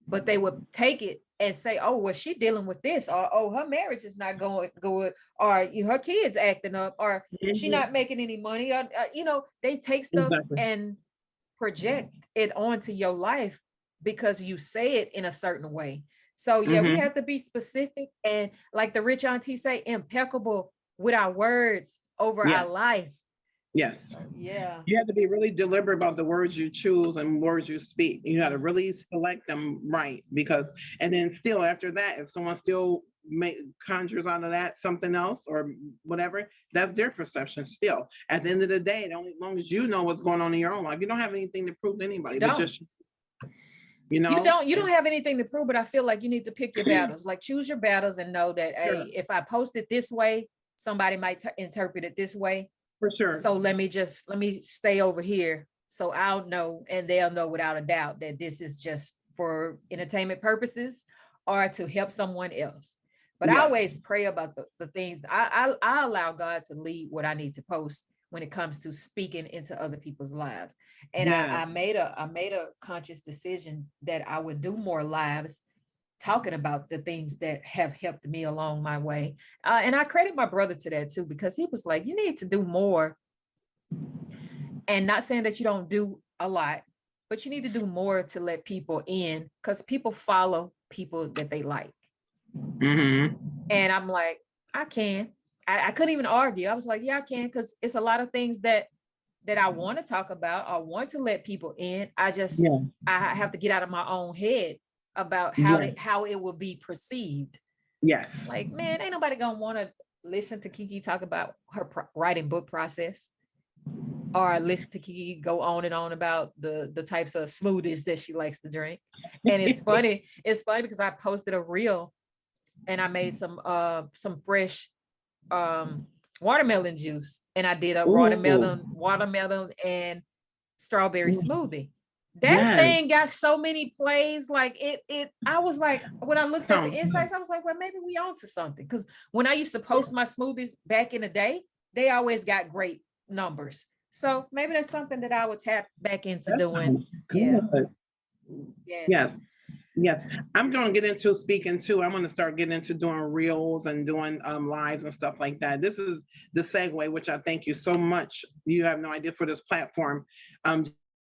but they would take it and say, oh, well, she dealing with this, or oh, her marriage is not going good, or her kids acting up, or she mhm, not making any money, or they take stuff exactly. and project it onto your life because you say it in a certain way. So yeah, we Hmm. have to be specific, and like the Rich Auntie say, impeccable with our words over our Yes, life. yes. So yeah. You have to be really deliberate about the words you choose and words you speak. You got to Mhm. really select them right, because, and then still after that, if someone still conjures out of that something else or whatever, that's their perception. Still, at the end of the day, as long as you know what's going on in your own life, you don't have anything to prove to You anybody, but don't. just, you know, You don't and have anything to prove, but I feel like you need to pick your battles. Like, choose your battles and know that, sure, hey, if I post it this way, somebody might interpret it this way. for sure, So let me stay over here, so I'll know and they'll know without a doubt that this is just for entertainment purposes or to help someone else. But I yes, always pray about the things. I allow God to lead what I need to post when it comes to speaking into other people's lives. And yes, I made a conscious decision that I would do more lives talking about the things that have helped me along my way. And I credit my brother to that too, because he was like, you need to do more. And not saying that you don't do a lot, but you need to do more to let people in, because people follow people that they like. hmm, And I'm like, I can. I couldn't even argue. I was like, yeah, I can, because it's a lot of things that I want to talk about. I want to let people in. yeah, I have to get out of my own head about yeah, how it will be perceived. yes, Like, man, ain't nobody gonna want to listen to KeKe talk about her writing book process, or listen to KeKe go on and on about the types of smoothies that she likes to drink. And it's funny because I posted a reel and I made some fresh um watermelon juice, and I did a ooh, watermelon and strawberry ooh, smoothie. That yes, thing got so many plays. Like I was like, when I looked at the sounds good. insights, I was like, well, maybe we on to something. Because when I used to post my smoothies back in the day, they always got great numbers. So maybe that's something that I would tap back into That doing. sounds Yeah. good. Yes. Yes, yes. I'm going to get into speaking too. I'm going to start getting into doing reels and doing lives and stuff like that. This is the segue, which I thank you so much. You have no idea, for this platform. Um,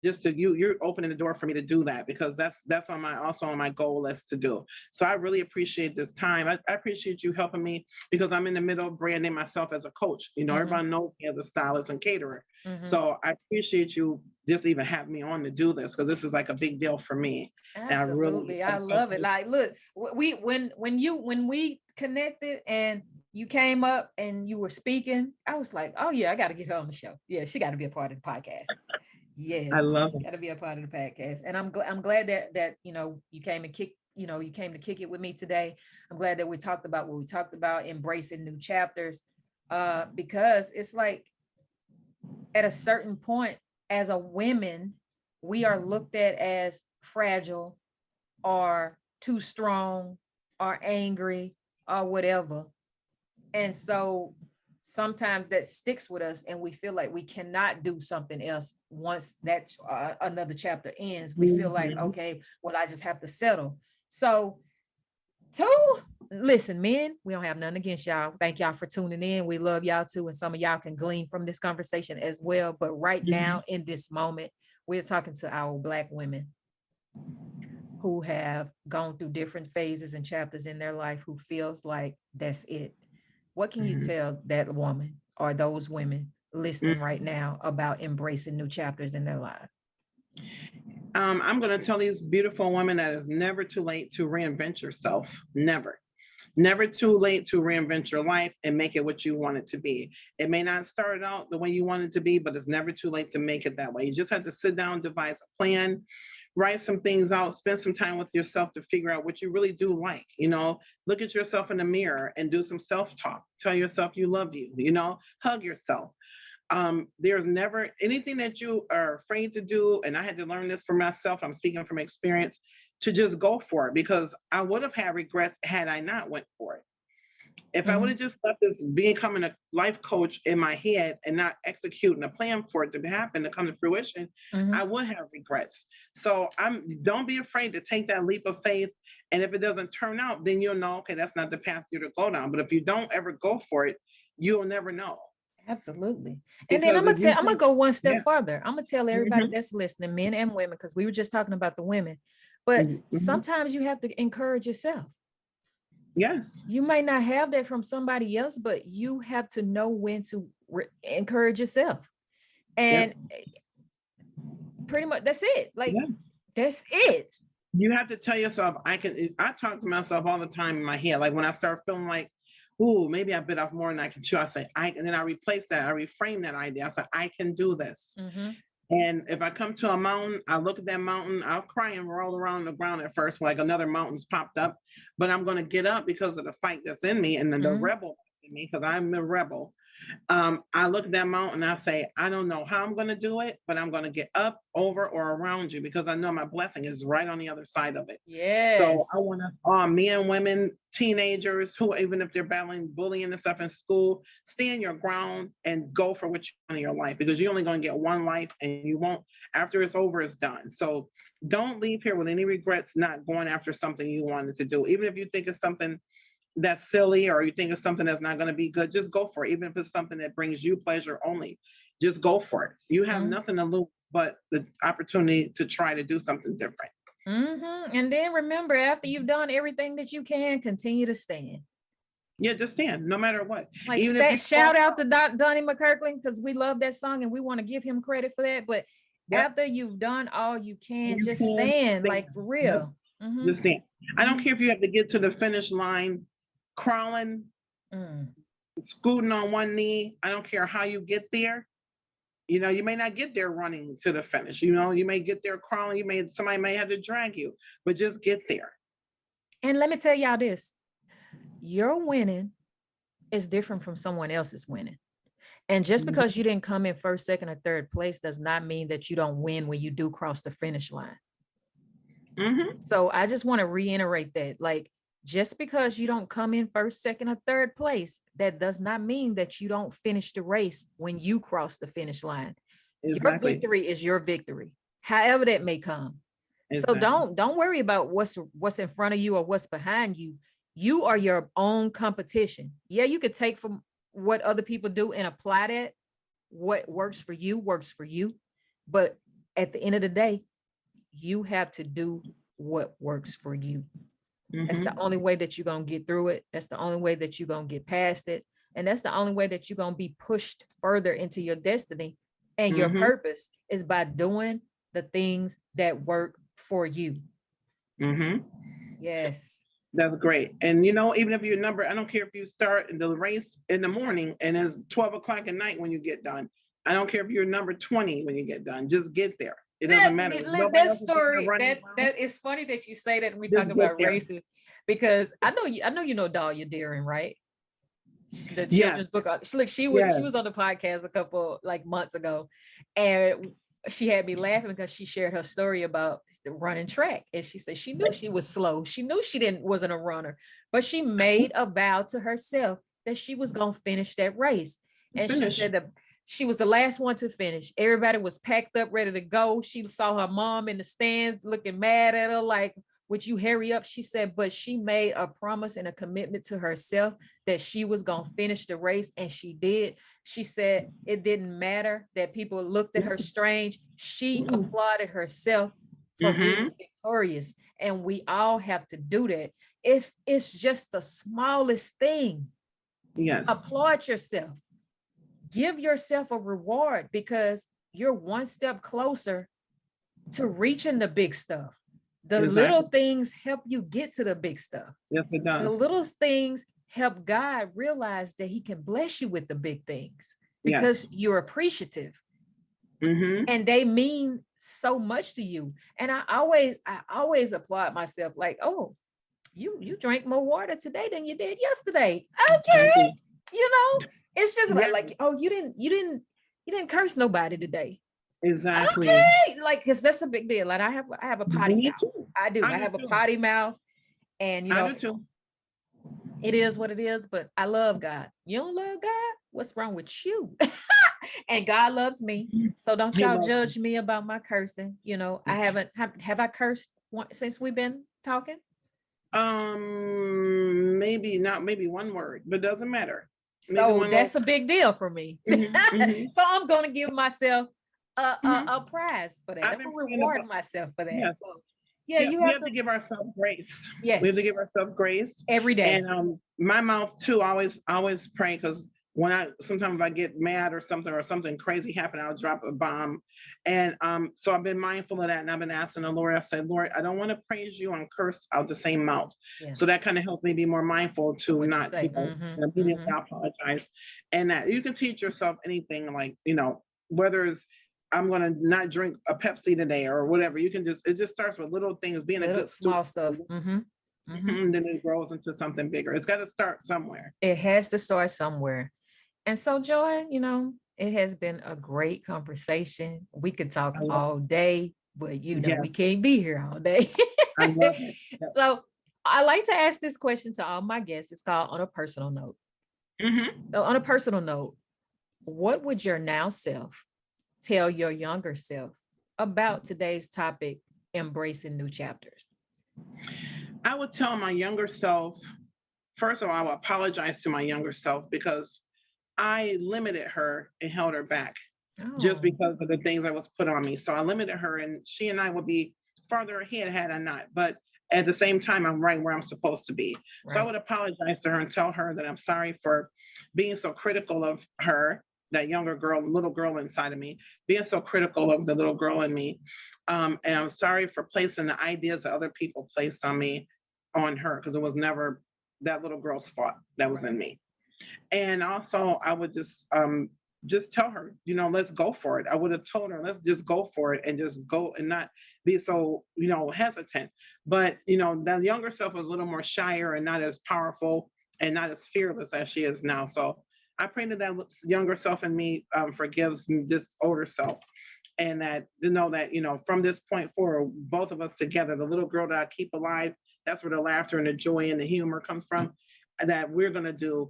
just to you're opening the door for me to do that, because that's on my, also on my goal list to do. So I really appreciate this time. I appreciate you helping me, because I'm in the middle of branding myself as a coach. You know, Mm-hmm. everyone knows me as a stylist and caterer. Mm-hmm. So I appreciate you just even having me on to do this, because this is like a big deal for me. And I really, Absolutely. I love it. Like, look, when we connected and you came up and you were speaking, I was like, oh yeah, I got to get her on the show. Yeah, she got to be a part of the podcast. I Yes, love it. got to be a part of the podcast. And I'm glad that you came and you came to kick it with me today. I'm glad that we talked about what we talked about, embracing new chapters. Because it's like, at a certain point, as a women, we are looked at as fragile or too strong or angry or whatever. And so sometimes that sticks with us, and we feel like we cannot do something else once that another chapter ends. We feel like, Mhm. okay, well, I just have to settle. So, listen, men, we don't have nothing against y'all. Thank y'all for tuning in. We love y'all too. And some of y'all can glean from this conversation as well. But right now, Mhm. in this moment, we're talking to our Black women who have gone through different phases and chapters in their life, who feels like that's it. What can you Mhm. tell that woman or those women listening right now about embracing new chapters in their life? I'm going to tell these beautiful women that it's never too late to reinvent yourself. Never. Never too late to reinvent your life and make it what you want it to be. It may not start out the way you want it to be, but it's never too late to make it that way. You just have to sit down, devise a plan, write some things out, spend some time with yourself to figure out what you really do like. Look at yourself in the mirror and do some self-talk. Tell yourself you love you, hug yourself. There's never anything that you are afraid to do. And I had to learn this for myself. I'm speaking from experience, to just go for it, because I would have had regrets had I not went for it. If I would have just let this becoming a life coach in my head and not executing a plan for it to happen, to come to fruition, I would have regrets. So don't be afraid to take that leap of faith. And if it doesn't turn out, then you'll know, okay, that's not the path you're to go down. But if you don't ever go for it, you'll never know. Absolutely. And then I'm gonna go one step further. I'm gonna tell everybody Mhm. that's listening, men and women, because we were just talking about the women, but sometimes you have to encourage yourself. Yes. You may not have that from somebody else, but you have to know when to encourage yourself. And pretty much that's it. Like, that's it. You have to tell yourself, I talk to myself all the time in my head. Like when I start feeling like, ooh, maybe I bit off more than I can chew, I say, and then I replace that, I reframe that idea. I say, I can do this. And if I come to a mountain, I look at that mountain, I'll cry and roll around the ground at first, like another mountain's popped up, but I'm going to get up because of the fight that's in me and the rebel that's in me, because I'm the rebel. I look at that mountain, I say, I don't know how I'm going to do it, but I'm going to get up, over, or around you, because I know my blessing is right on the other side of it. Yes. So I want us, men, women, teenagers, who, even if they're battling bullying and stuff in school, stand your ground and go for what you want in your life, because you're only going to get one life, and you won't, after it's over, it's done. So don't leave here with any regrets not going after something you wanted to do. Even if you think it's something that's silly, or you think it's something that's not going to be good, just go for it. Even if it's something that brings you pleasure only, just go for it. You have nothing to lose but the opportunity to try to do something different. And then remember, after you've done everything that you can, continue to stand. Yeah, just stand, no matter what. Like, shout out to Donnie McKirkland, because we love that song and we want to give him credit for that. But after you've done all you can, just stand, like, for real. Just stand. I don't care if you have to get to the finish line crawling, scooting on one knee. I don't care how you get there. You may not get there running to the finish. You may get there crawling. Somebody may have to drag you, but just get there. And let me tell y'all this: your winning is different from someone else's winning. And just because you didn't come in first, second, or third place does not mean that you don't win when you do cross the finish line. So I just want to reiterate that, like, just because you don't come in first, second, or third place, that does not mean that you don't finish the race when you cross the finish line. Exactly. Your victory is your victory, however that may come. Exactly. So don't worry about what's in front of you or what's behind you. You are your own competition. Yeah, you could take from what other people do and apply that. What works for you. But at the end of the day, you have to do what works for you. That's the only way that you're going to get through it. That's the only way that you're going to get past it. And that's the only way that you're going to be pushed further into your destiny and your purpose, is by doing the things that work for you. Yes. That's great. And even if your number, I don't care if you start the race in the morning and it's 12 o'clock at night when you get done. I don't care if you're number 20 when you get done. Just get there. It doesn't matter. That story, that is funny that you say that when we talk about races, because I know you know Dahlia Deering, right? The children's book. Look, she was on the podcast a couple months ago, and she had me laughing because she shared her story about running track, and she said she knew she was slow. She knew she wasn't a runner, but she made a vow to herself that she was gonna finish that race, and she said that she was the last one to finish. Everybody was packed up, ready to go. She saw her mom in the stands looking mad at her, like, would you hurry up? She said, but she made a promise and a commitment to herself that she was going to finish the race, and she did. She said it didn't matter that people looked at her strange. She applauded herself for being victorious. And we all have to do that. If it's just the smallest thing, applaud yourself. give yourself a reward because you're one step closer to reaching the big stuff. The little things help you get to the big stuff. Yes, it The does. little things help God realize that he can bless you with the big things because you're appreciative. And they mean so much to you. And I always applaud myself like, oh, you drank more water today than you did yesterday. Okay. You know, it's just like, oh, you didn't curse nobody today. Exactly. Okay. Like, cause that's a big deal. Like I have a potty mouth. Too. I do. I have a potty mouth. And you know, I do too. It is what it is, but I love God. You don't love God? What's wrong with you? And God loves me. So don't y'all judge me about my cursing. You know, I haven't have I cursed since we've been talking? Maybe not, maybe one word, but doesn't matter. So that's a big deal for me. So I'm gonna give myself a prize for that. I'm gonna reward myself for that. Yes. So, we have to give ourselves grace. Yes. We have to give ourselves grace every day. And my mouth too, always pray, because when sometimes if I get mad or something crazy happen, I'll drop a bomb. And so I've been mindful of that, and I've been asking the Lord, I said, Lord, I don't want to praise you and curse out the same mouth. So that kind of helps me be more mindful to what not immediately apologize. And that you can teach yourself anything, like, you know, whether it's I'm going to not drink a Pepsi today or whatever. You can it just starts with little things, being a good small stuff. And then it grows into something bigger. It's got to start somewhere. It has to start somewhere. And so, Joy, you know, it has been a great conversation. We could talk all day, but you know, we can't be here all day. I love it. So I like to ask this question to all my guests. It's called On a Personal Note. So on a personal note, what would your now self tell your younger self about today's topic, embracing new chapters? I would tell my younger self, first of all, I would apologize to my younger self because I limited her and held her back just because of the things that was put on me. So I limited her, and she and I would be farther ahead had I not. But at the same time, I'm right where I'm supposed to be. Right. So I would apologize to her and tell her that I'm sorry for being so critical of her, that younger girl, little girl inside of me, being so critical of the little girl in me. And I'm sorry for placing the ideas that other people placed on me on her, because it was never that little girl's fault that was in me. And also I would just tell her, you know, let's go for it. I would have told her, let's just go for it and just go and not be so, you know, hesitant. But, you know, that younger self was a little more shyer and not as powerful and not as fearless as she is now. So I pray that younger self in me forgives this older self. And that to know that, you know, from this point forward, both of us together, the little girl that I keep alive, that's where the laughter and the joy and the humor comes from. That we're gonna do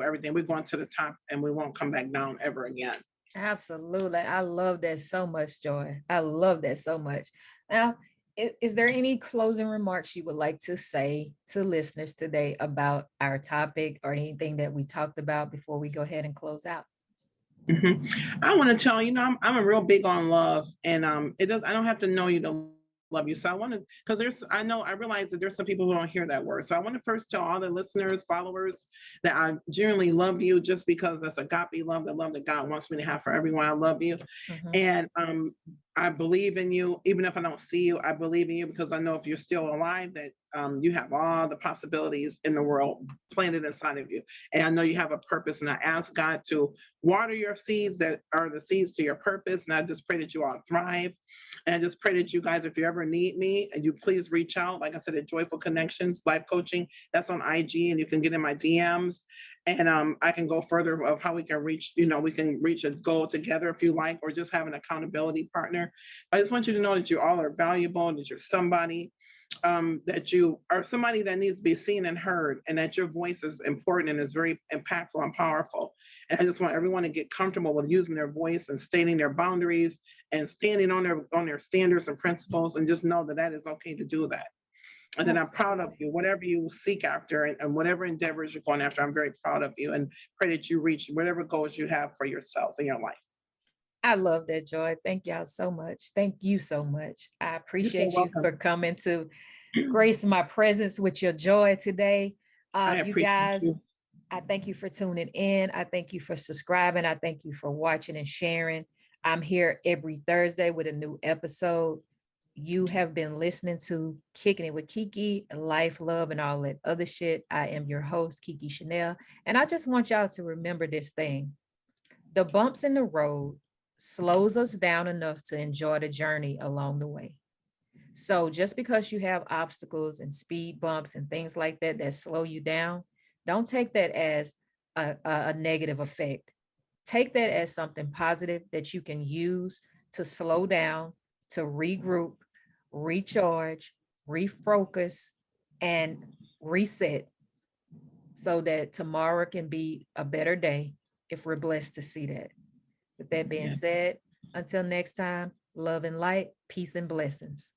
everything. We're going to the top, and we won't come back down ever again. Absolutely. I love that so much, Joy. I love that so much. Now, is there any closing remarks you would like to say to listeners today about our topic or anything that we talked about before we go ahead and close out? I want to tell you, know, I'm a real big on love, and I don't have to know you to love you. So I want to, because I realize that there's some people who don't hear that word. So I want to first tell all the listeners, followers, that I genuinely love you, just because that's agape love, the love that God wants me to have for everyone. I love you. And I believe in you. Even if I don't see you, I believe in you, because I know if you're still alive, that you have all the possibilities in the world planted inside of you. And I know you have a purpose. And I ask God to water your seeds that are the seeds to your purpose. And I just pray that you all thrive. And I just pray that you guys, if you ever need me, and you please reach out. Like I said, at JoyfullConnections Life Coaching, that's on IG, and you can get in my DMs. And I can go further of how we can reach, you know, we can reach a goal together if you like, or just have an accountability partner. I just want you to know that you all are valuable, and that you're somebody, that you are somebody that needs to be seen and heard, and that your voice is important and is very impactful and powerful. And I just want everyone to get comfortable with using their voice and stating their boundaries and standing on their standards and principles, and just know that that is okay to do that. And then I'm proud of you, whatever you seek after, and whatever endeavors you're going after, I'm very proud of you, and pray that you reach whatever goals you have for yourself in your life. I love that, Joy. Thank y'all so much. Thank you so much. I appreciate you for coming to grace my presence with your joy today. You guys, I thank you for tuning in. I thank you for subscribing. I thank you for watching and sharing. I'm here every Thursday with a new episode. You have been listening to Kicking It with KeKe, Life, Love, and all that other shit. I am your host, KeKe Chanel. And I just want y'all to remember this thing. The bumps in the road slows us down enough to enjoy the journey along the way. So just because you have obstacles and speed bumps and things like that that slow you down, don't take that as a negative effect. Take that as something positive that you can use to slow down, to regroup, recharge, refocus, and reset so that tomorrow can be a better day if we're blessed to see that. With that being Yeah. said, until next time, love and light, peace and blessings.